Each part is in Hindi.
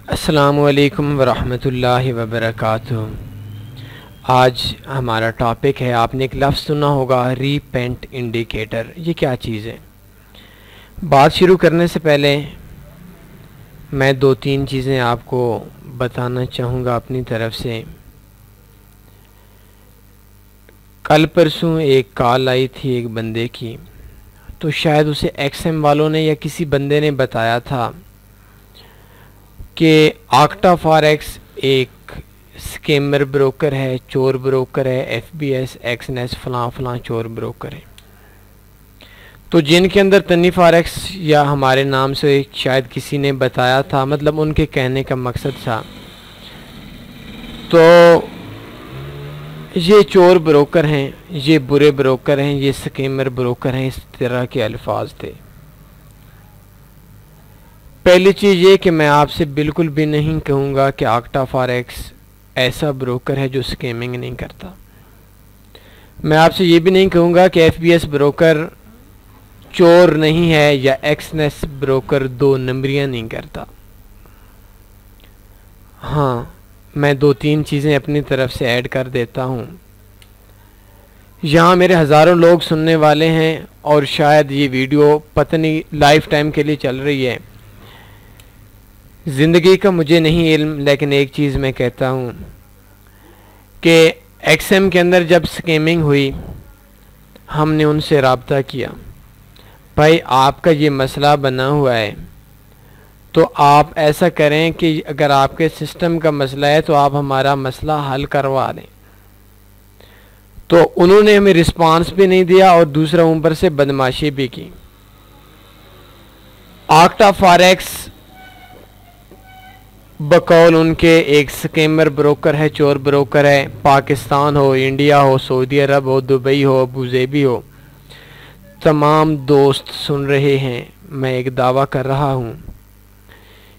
अस्सलामुअलैकुम वरहमतुल्लाहि वबरकातुहू। आज हमारा टॉपिक है, आपने एक लफ्ज़ सुना होगा रीपेंट इंडिकेटर। ये क्या चीज़ है? बात शुरू करने से पहले मैं 2-3 चीज़ें आपको बताना चाहूँगा अपनी तरफ से। कल परसों एक कॉल आई थी एक बंदे की, तो शायद उसे एक्सएम वालों ने या किसी बंदे ने बताया था कि आक्टा फॉरेक्स एक स्कैमर ब्रोकर है, चोर ब्रोकर है, एफबीएस, एक्सनेस, फलां फलां चोर ब्रोकर है। तो जिनके अंदर तन्नी फॉरेक्स या हमारे नाम से शायद किसी ने बताया था, मतलब उनके कहने का मकसद था। तो ये चोर ब्रोकर हैं, ये बुरे ब्रोकर हैं, ये स्कैमर ब्रोकर हैं, इस तरह के अल्फाज थे। पहली चीज़ ये कि मैं आपसे बिल्कुल भी नहीं कहूँगा कि आक्टा फॉरेक्स ऐसा ब्रोकर है जो स्कैमिंग नहीं करता। मैं आपसे ये भी नहीं कहूँगा कि एफबीएस ब्रोकर चोर नहीं है या एक्सनेस ब्रोकर 2 नंबरियाँ नहीं करता। हाँ, मैं 2-3 चीज़ें अपनी तरफ से ऐड कर देता हूँ। यहाँ मेरे हज़ारों लोग सुनने वाले हैं और शायद ये वीडियो पता नहीं लाइफ टाइम के लिए चल रही है। ज़िंदगी का मुझे नहीं इल्म, लेकिन एक चीज़ मैं कहता हूँ कि एक्सएम के अंदर जब स्कैमिंग हुई, हमने उनसे रब्ता किया, भाई आपका ये मसला बना हुआ है तो आप ऐसा करें कि अगर आपके सिस्टम का मसला है तो आप हमारा मसला हल करवा दें। तो उन्होंने हमें रिस्पांस भी नहीं दिया और दूसरा ऊपर से बदमाशी भी की। आक्टा फॉरेक्स बकौल उनके एक स्कैमर ब्रोकर है, चोर ब्रोकर है। पाकिस्तान हो, इंडिया हो, सऊदी अरब हो, दुबई हो, अबूज़ेबी हो, तमाम दोस्त सुन रहे हैं। मैं एक दावा कर रहा हूँ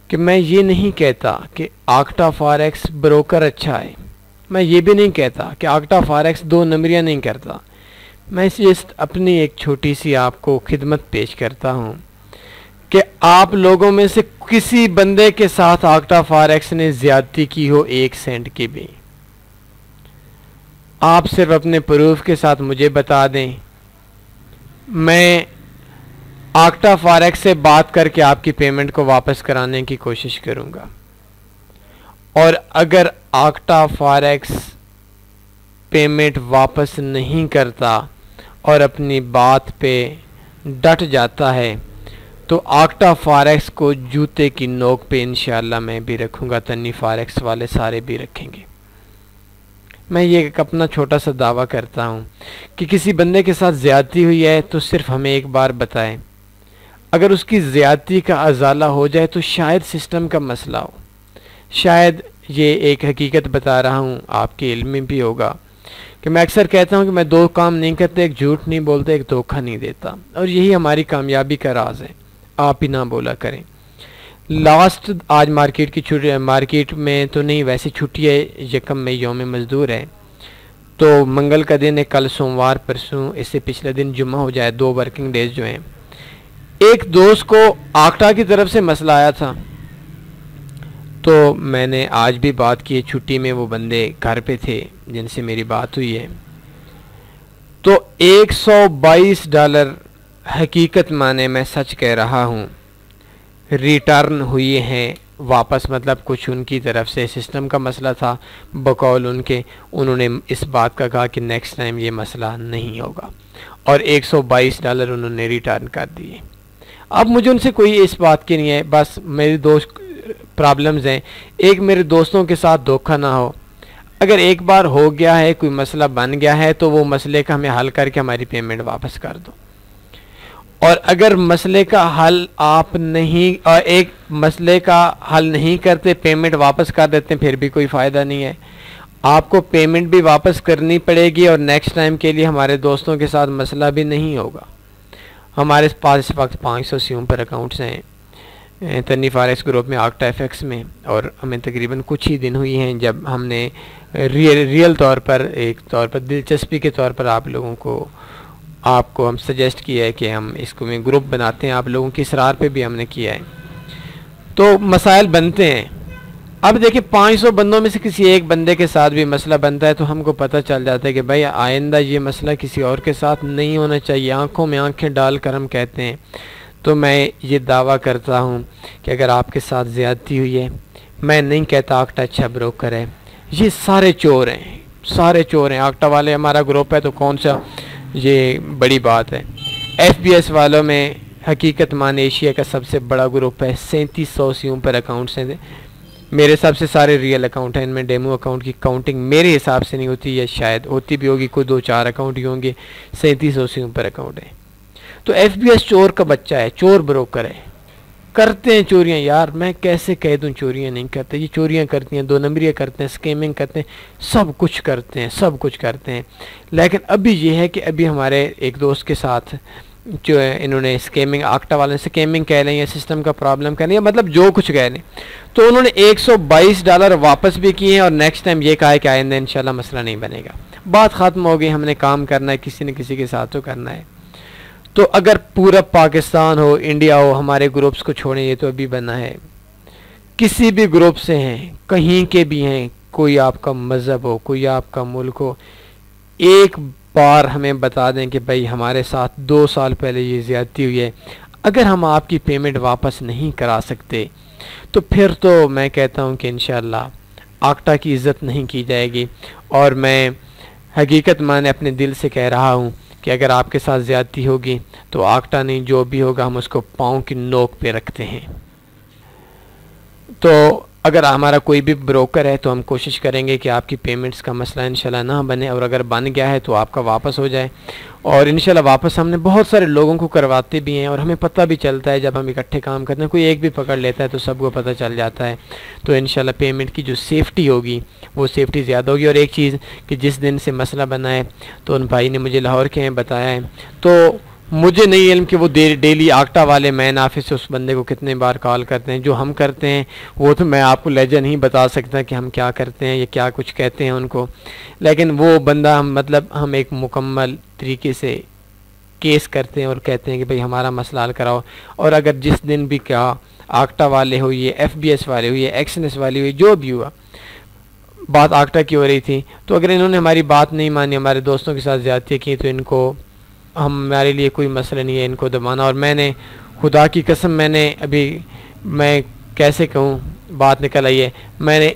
कि मैं ये नहीं कहता कि आक्टा फॉरेक्स ब्रोकर अच्छा है। मैं ये भी नहीं कहता कि आक्टा फॉरेक्स 2 नंबरियाँ नहीं करता। मैं जस्ट अपनी एक छोटी सी आपको खिदमत पेश करता हूँ कि आप लोगों में से किसी बंदे के साथ आक्टा फॉरेक्स ने ज़्यादती की हो 1 सेंट की भी, आप सिर्फ अपने प्रूफ के साथ मुझे बता दें। मैं आक्टा फॉरेक्स से बात करके आपकी पेमेंट को वापस कराने की कोशिश करूंगा। और अगर आक्टा फॉरेक्स पेमेंट वापस नहीं करता और अपनी बात पे डट जाता है तो आक्टा फॉरेक्स को जूते की नोक पे इंशाल्लाह मैं भी रखूंगा, तन्नी फॉरेक्स वाले सारे भी रखेंगे। मैं ये एक अपना छोटा सा दावा करता हूँ कि किसी बंदे के साथ ज़्यादती हुई है तो सिर्फ हमें एक बार बताएं। अगर उसकी ज़्यादती का अजाला हो जाए तो शायद सिस्टम का मसला हो। शायद ये एक हकीकत बता रहा हूँ, आपके इल्म में भी होगा कि मैं अक्सर कहता हूँ कि मैं 2 काम नहीं करते, एक झूठ नहीं बोलता, एक धोखा नहीं देता। और यही हमारी कामयाबी का राज है। आप ही ना बोला करें। लास्ट आज मार्केट की छुट्टी, मार्केट में तो नहीं वैसे छुट्टी है, यकम में यौम मज़दूर है, तो मंगल का दिन है, कल सोमवार, परसों इससे पिछले दिन जुम्मा हो जाए, 2 वर्किंग डेज जो हैं। एक दोस्त को आक्टा की तरफ से मसला आया था, तो मैंने आज भी बात की, छुट्टी में वो बंदे घर पे थे जिनसे मेरी बात हुई है। तो $122 हकीकत माने मैं सच कह रहा हूँ रिटर्न हुए हैं वापस। मतलब कुछ उनकी तरफ से सिस्टम का मसला था, बकौल उनके, उन्होंने इस बात का कहा कि नेक्स्ट टाइम ये मसला नहीं होगा और $122 उन्होंने रिटर्न कर दिए। अब मुझे उनसे कोई इस बात की नहीं है, बस मेरी 2 प्रॉब्लम्स हैं। एक, मेरे दोस्तों के साथ धोखा ना हो। अगर एक बार हो गया है, कोई मसला बन गया है, तो वो मसले का हमें हल करके हमारी पेमेंट वापस कर दो। और अगर मसले का हल आप नहीं, और एक मसले का हल नहीं करते, पेमेंट वापस कर देते हैं, फिर भी कोई फ़ायदा नहीं है। आपको पेमेंट भी वापस करनी पड़ेगी और नेक्स्ट टाइम के लिए हमारे दोस्तों के साथ मसला भी नहीं होगा। हमारे पास इस वक्त 500 से ऊपर अकाउंट्स हैं तन्नी फॉरेक्स ग्रुप में, आक्टा एफएक्स में, और हमें तकरीबन कुछ ही दिन हुई हैं जब हमने रियल तौर पर, एक तौर पर दिलचस्पी के तौर पर आप लोगों को आपको हम सजेस्ट किया है कि हम इसको में ग्रुप बनाते हैं। आप लोगों की इसरार पे भी हमने किया है। तो मसाइल बनते हैं अब देखिए 500 बंदों में से किसी एक बंदे के साथ भी मसला बनता है तो हमको पता चल जाता है कि भाई आइंदा ये मसला किसी और के साथ नहीं होना चाहिए। आंखों में आंखें डालकर हम कहते हैं। तो मैं ये दावा करता हूँ कि अगर आपके साथ ज़्यादती हुई है, मैं नहीं कहता आक्टा अच्छा ब्रोकर है, ये सारे चोर हैं, सारे चोर हैं। आक्टा वाले हमारा ग्रुप है तो कौन सा ये बड़ी बात है। FBS वालों में हकीकत मान एशिया का सबसे बड़ा ग्रुप है, 3700 से ऊपर अकाउंट्स हैं। मेरे हिसाब से सारे रियल अकाउंट हैं, इनमें डेमो अकाउंट की काउंटिंग मेरे हिसाब से नहीं होती, या शायद होती भी होगी, कोई 2-4 अकाउंट ही होंगे। 3700 से ऊपर अकाउंट है। तो FBS चोर का बच्चा है, चोर ब्रोकर है, करते हैं चोरियां। यार मैं कैसे कह दूं चोरियां नहीं करते, ये चोरियां करती हैं, 2 नंबरियां करते हैं, स्कैमिंग करते हैं, सब कुछ करते हैं, सब कुछ करते हैं। लेकिन अभी ये है कि अभी हमारे एक दोस्त के साथ जो है इन्होंने स्कैमिंग, आक्टा वाले स्कैमिंग कह लें या सिस्टम का प्रॉब्लम कह लें, मतलब जो कुछ कह लें, तो उन्होंने $122 वापस भी किए हैं और नेक्स्ट टाइम ये कहा है कि आइंदा इंशाल्लाह मसला नहीं बनेगा। बात ख़त्म हो गई, हमने काम करना है, किसी न किसी के साथ तो करना है। तो अगर पूरा पाकिस्तान हो, इंडिया हो, हमारे ग्रुप्स को छोड़ें, ये तो अभी बना है, किसी भी ग्रुप से हैं, कहीं के भी हैं, कोई आपका मज़हब हो, कोई आपका मुल्क हो, एक बार हमें बता दें कि भाई हमारे साथ 2 साल पहले ये ज़्यादती हुई है, अगर हम आपकी पेमेंट वापस नहीं करा सकते तो फिर तो मैं कहता हूँ कि इंशाअल्लाह आक्टा की इज़्ज़त नहीं की जाएगी। और मैं हकीकत माने अपने दिल से कह रहा हूँ कि अगर आपके साथ ज़्यादती होगी तो आक्टा नहीं, जो भी होगा हम उसको पाँव की नोक पे रखते हैं। तो अगर हमारा कोई भी ब्रोकर है तो हम कोशिश करेंगे कि आपकी पेमेंट्स का मसला इंशाल्लाह ना बने, और अगर बन गया है तो आपका वापस हो जाए। और इंशाल्लाह वापस हमने बहुत सारे लोगों को करवाते भी हैं, और हमें पता भी चलता है जब हम इकट्ठे काम करते हैं, कोई एक भी पकड़ लेता है तो सबको पता चल जाता है। तो इंशाल्लाह पेमेंट की जो सेफ़्टी होगी वो सेफ़्टी ज़्यादा होगी। और एक चीज़ कि जिस दिन से मसला बना है तो उन भाई ने मुझे लाहौर के हैं बताया है, तो मुझे नहीं इल्म कि वो डेली आक्टा वाले मैन ऑफिस से उस बंदे को कितने बार कॉल करते हैं। जो हम करते हैं वो तो मैं आपको लहजा नहीं बता सकता कि हम क्या करते हैं या क्या कुछ कहते हैं उनको, लेकिन वो बंदा हम एक मुकम्मल तरीके से केस करते हैं और कहते हैं कि भाई हमारा मसला हल कराओ। और अगर जिस दिन भी क्या आक्टा वाले हुई है, FBS वाले हुई है, एक्सनेस वाली हुई, जो भी हुआ, बात आक्टा की हो रही थी, तो अगर इन्होंने हमारी बात नहीं मानी, हमारे दोस्तों के साथ ज़्यादती की, तो इनको हमारे लिए कोई मसला नहीं है इनको दबाना। और मैंने खुदा की कसम, मैं कैसे कहूँ, बात निकल आई है, मैंने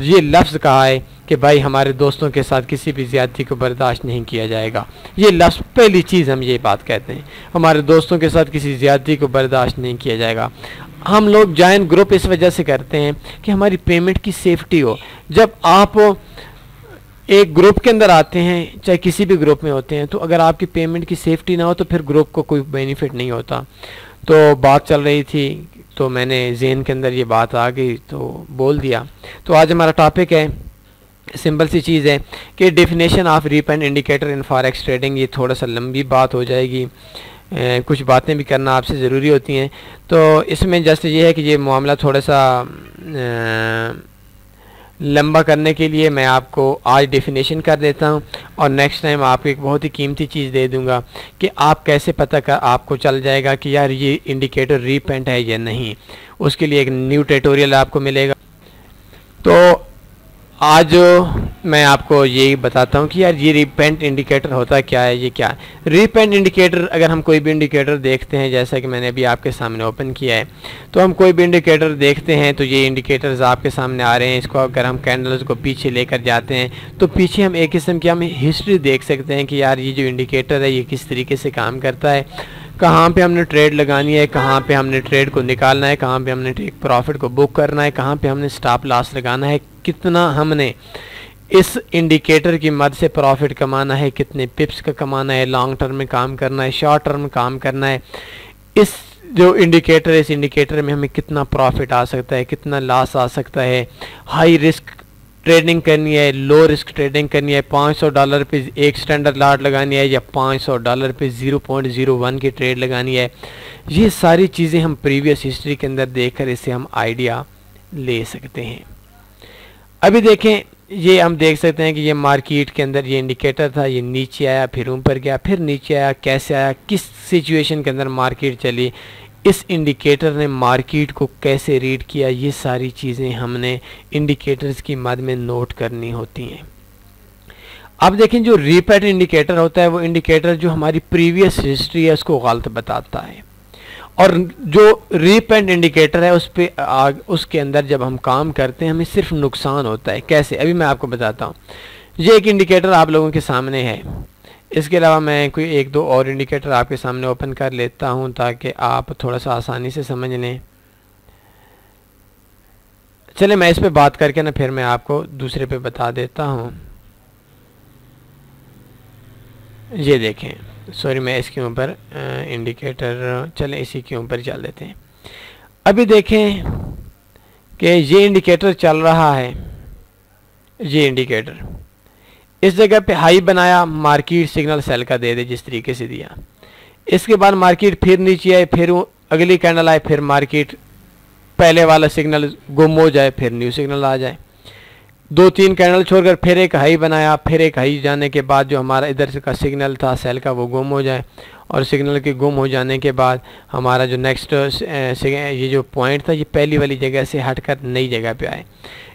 ये लफ्ज़ कहा है कि भाई हमारे दोस्तों के साथ किसी भी ज़्यादती को बर्दाश्त नहीं किया जाएगा। ये लफ्ज़ पहली चीज़ हम ये बात कहते हैं, हमारे दोस्तों के साथ किसी ज़्यादती को बर्दाश्त नहीं किया जाएगा। हम लोग जॉइंट ग्रुप इस वजह से करते हैं कि हमारी पेमेंट की सेफ्टी हो। जब आप एक ग्रुप के अंदर आते हैं, चाहे किसी भी ग्रुप में होते हैं, तो अगर आपकी पेमेंट की सेफ्टी ना हो तो फिर ग्रुप को कोई बेनिफिट नहीं होता। तो बात चल रही थी तो मैंने ज़हन के अंदर ये बात आ गई तो बोल दिया। तो आज हमारा टॉपिक है, सिंपल सी चीज़ है कि definition of repent indicator in forex trading. ये थोड़ा सा लंबी बात हो जाएगी, कुछ बातें भी करना आपसे ज़रूरी होती हैं। तो इसमें जस्ट ये है कि ये मामला थोड़ा सा लंबा करने के लिए मैं आपको आज डेफिनेशन कर देता हूं, और नेक्स्ट टाइम आपको एक बहुत ही कीमती चीज़ दे दूंगा कि आप कैसे पता कर आपको चल जाएगा कि यार ये इंडिकेटर रीपेंट है या नहीं। उसके लिए एक न्यू ट्यूटोरियल आपको मिलेगा। तो आज मैं आपको यही बताता हूँ कि यार ये रीपेंट इंडिकेटर होता क्या है, ये क्या है रीपेंट इंडिकेटर। अगर हम कोई भी इंडिकेटर देखते हैं, जैसा कि मैंने अभी आपके सामने ओपन किया है, तो हम कोई भी इंडिकेटर देखते हैं तो ये इंडिकेटर्स आपके सामने आ रहे हैं। इसको अगर हम कैंडल्स को पीछे लेकर जाते हैं तो पीछे हम एक किस्म की हम हिस्ट्री देख सकते हैं कि यार ये जो इंडिकेटर है ये किस तरीके से काम करता है, कहाँ पे हमने ट्रेड लगानी है, कहाँ पे हमने ट्रेड को निकालना है, कहाँ पे हमने टेक प्रॉफिट को बुक करना है, कहाँ पे हमने स्टॉप लॉस लगाना है, कितना हमने इस इंडिकेटर की मदद से प्रॉफिट कमाना है, कितने पिप्स का कमाना है, लॉन्ग टर्म में काम करना है, शॉर्ट टर्म में काम करना है। इस जो इंडिकेटर है, इस इंडिकेटर में हमें कितना प्रॉफिट आ सकता है, कितना लॉस आ सकता है, हाई रिस्क ट्रेडिंग करनी है, लो रिस्क ट्रेडिंग करनी है, $500 पे एक स्टैंडर्ड लॉट लगानी है या $500 पे 0.01 की ट्रेड लगानी है। ये सारी चीज़ें हम प्रीवियस हिस्ट्री के अंदर देखकर इससे हम आइडिया ले सकते हैं। अभी देखें, ये हम देख सकते हैं कि ये मार्केट के अंदर ये इंडिकेटर था, ये नीचे आया, फिर ऊपर गया, फिर नीचे आया, कैसे आया, किस सिचुएशन के अंदर मार्केट चली, इस इंडिकेटर ने मार्केट को कैसे रीड किया, ये सारी चीज़ें हमने इंडिकेटर्स की मद में नोट करनी होती हैं। अब देखें, जो रीपेट इंडिकेटर होता है वो इंडिकेटर जो हमारी प्रीवियस हिस्ट्री है उसको गलत बताता है, और जो रीपेट इंडिकेटर है उसके अंदर जब हम काम करते हैं हमें सिर्फ नुकसान होता है। कैसे, अभी मैं आपको बताता हूँ। ये एक इंडिकेटर आप लोगों के सामने है, इसके अलावा मैं कोई एक दो और इंडिकेटर आपके सामने ओपन कर लेता हूं ताकि आप थोड़ा सा आसानी से समझ लें। चले मैं इस पे बात करके ना फिर मैं आपको दूसरे पे बता देता हूं। ये देखें, सॉरी मैं इसके ऊपर इंडिकेटर, चले इसी के ऊपर चल देते हैं। अभी देखें कि ये इंडिकेटर चल रहा है, ये इंडिकेटर इस जगह पे हाई बनाया, मार्केट सिग्नल सेल का दे जिस तरीके से दिया। इसके बाद मार्केट फिर नीचे आए, फिर अगली कैंडल आए, फिर मार्केट पहले वाला सिग्नल गुम हो जाए, फिर न्यू सिग्नल आ जाए। 2-3 कैंडल छोड़कर फिर एक हाई बनाया, फिर एक हाई जाने के बाद जो हमारा इधर से का सिग्नल था सेल का वो गुम हो जाए, और सिग्नल के गुम हो जाने के बाद हमारा जो नेक्स्ट ये जो पॉइंट था ये पहली वाली जगह से हटकर नई जगह पे आए।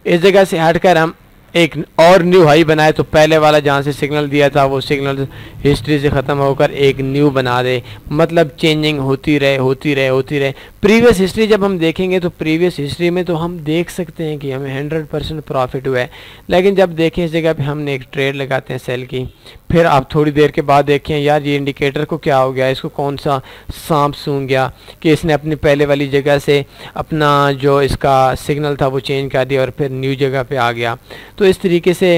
इस जगह से हटकर हम एक और न्यू हाई बनाए, तो पहले वाला जहाँ से सिग्नल दिया था वो सिग्नल हिस्ट्री से ख़त्म होकर एक न्यू बना दे। मतलब चेंजिंग होती रहे। प्रीवियस हिस्ट्री जब हम देखेंगे तो प्रीवियस हिस्ट्री में तो हम देख सकते हैं कि हमें 100% प्रॉफिट हुआ है, लेकिन जब देखें इस जगह पे हमने एक ट्रेड लगाते हैं सेल की, फिर आप थोड़ी देर के बाद देखें यार ये इंडिकेटर को क्या हो गया, इसको कौन सा सांप सूंघ गया कि इसने अपनी पहले वाली जगह से अपना जो इसका सिग्नल था वो चेंज कर दिया और फिर न्यू जगह पे आ गया। तो इस तरीके से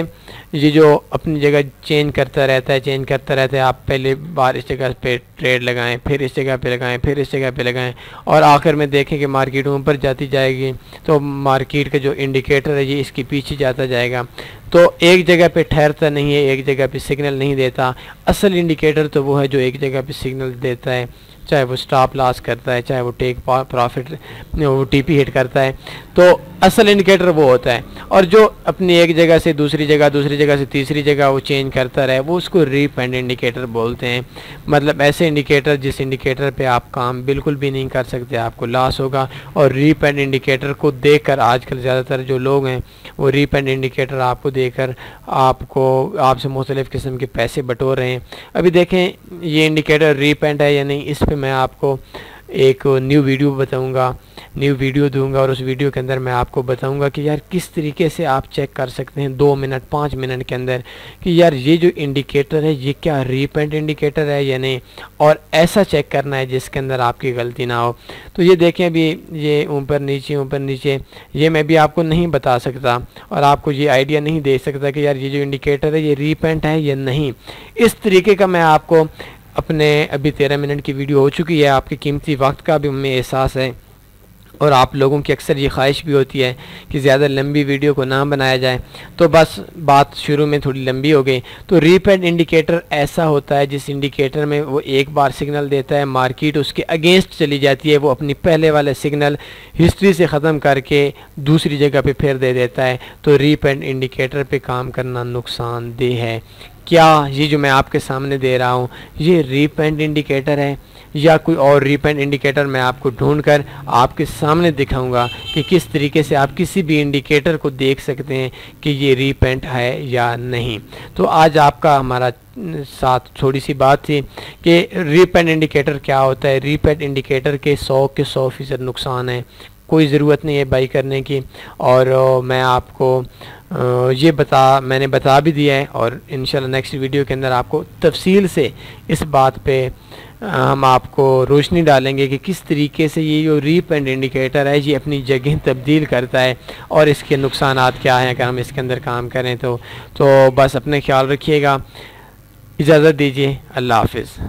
ये जो अपनी जगह चेंज करता रहता है, आप पहले बार इस जगह पे ट्रेड लगाएं, फिर इस जगह पे लगाएं, फिर इस जगह पे लगाएं, और आखिर में देखें कि मार्केट ऊपर जाती जाएगी तो मार्केट का जो इंडिकेटर है ये इसके पीछे जाता जाएगा। तो एक जगह पे ठहरता नहीं है, एक जगह पे सिग्नल नहीं देता। असल इंडिकेटर तो वो है जो एक जगह पे सिग्नल देता है, चाहे वो स्टॉप लॉस करता है, चाहे वो टेक प्रॉफिट वो टीपी हिट करता है, तो असल इंडिकेटर वो होता है। और जो अपनी एक जगह से दूसरी जगह से तीसरी जगह वो चेंज करता रहे वो उसको रीपेंड इंडिकेटर बोलते हैं। मतलब ऐसे इंडिकेटर जिस इंडिकेटर पे आप काम बिल्कुल भी नहीं कर सकते, आपको लॉस होगा। और रीपेंड इंडिकेटर को देखकर आजकल ज़्यादातर जो लोग हैं वो रीपेंड इंडिकेटर आपको देखकर आपसे मुख्तलिफ़ किस्म के पैसे बटोर रहे हैं। अभी देखें ये इंडिकेटर रीपेंड है या नहीं, इस पे मैं आपको एक न्यू वीडियो दूंगा और उस वीडियो के अंदर मैं आपको बताऊंगा कि यार किस तरीके से आप चेक कर सकते हैं 2 मिनट 5 मिनट के अंदर कि यार ये जो इंडिकेटर है ये क्या रीपेंड इंडिकेटर है या नहीं, और ऐसा चेक करना है जिसके अंदर आपकी गलती ना हो। तो ये देखें अभी ये ऊपर नीचे ये मैं भी आपको नहीं बता सकता और आपको ये आइडिया नहीं दे सकता कि यार ये जो इंडिकेटर है ये रीपेंड है या नहीं। इस तरीके का मैं आपको अपने अभी 13 मिनट की वीडियो हो चुकी है, आपके कीमती वक्त का भी हमें एहसास है और आप लोगों की अक्सर ये ख्वाहिश भी होती है कि ज़्यादा लंबी वीडियो को ना बनाया जाए, तो बस बात शुरू में थोड़ी लंबी हो गई। तो रीपेंड इंडिकेटर ऐसा होता है जिस इंडिकेटर में वो एक बार सिग्नल देता है, मार्केट उसके अगेंस्ट चली जाती है, वो अपनी पहले वाले सिग्नल हिस्ट्री से ख़त्म करके दूसरी जगह पे फिर दे देता है। तो रीपेंड इंडिकेटर पे काम करना नुकसानदेह है। क्या ये जो मैं आपके सामने दे रहा हूँ ये रीपेंड इंडिकेटर है या कोई और रीपेंड इंडिकेटर मैं आपको ढूंढकर आपके सामने दिखाऊंगा कि किस तरीके से आप किसी भी इंडिकेटर को देख सकते हैं कि ये रीपेंड है या नहीं। तो आज आपका हमारा साथ थोड़ी सी बात थी कि रीपेंड इंडिकेटर क्या होता है। रीपेंड इंडिकेटर के 100% नुकसान है, कोई ज़रूरत नहीं है बाई करने की, और मैं आपको मैंने बता भी दिया है और इंशाल्लाह नेक्स्ट वीडियो के अंदर आपको तफसील से इस बात पे हम आपको रोशनी डालेंगे कि किस तरीके से ये जो रीपेंड इंडिकेटर है ये अपनी जगह तब्दील करता है और इसके नुकसानात क्या हैं अगर हम इसके अंदर काम करें तो बस अपने ख्याल रखिएगा। इजाज़त दीजिए, अल्लाह हाफिज़।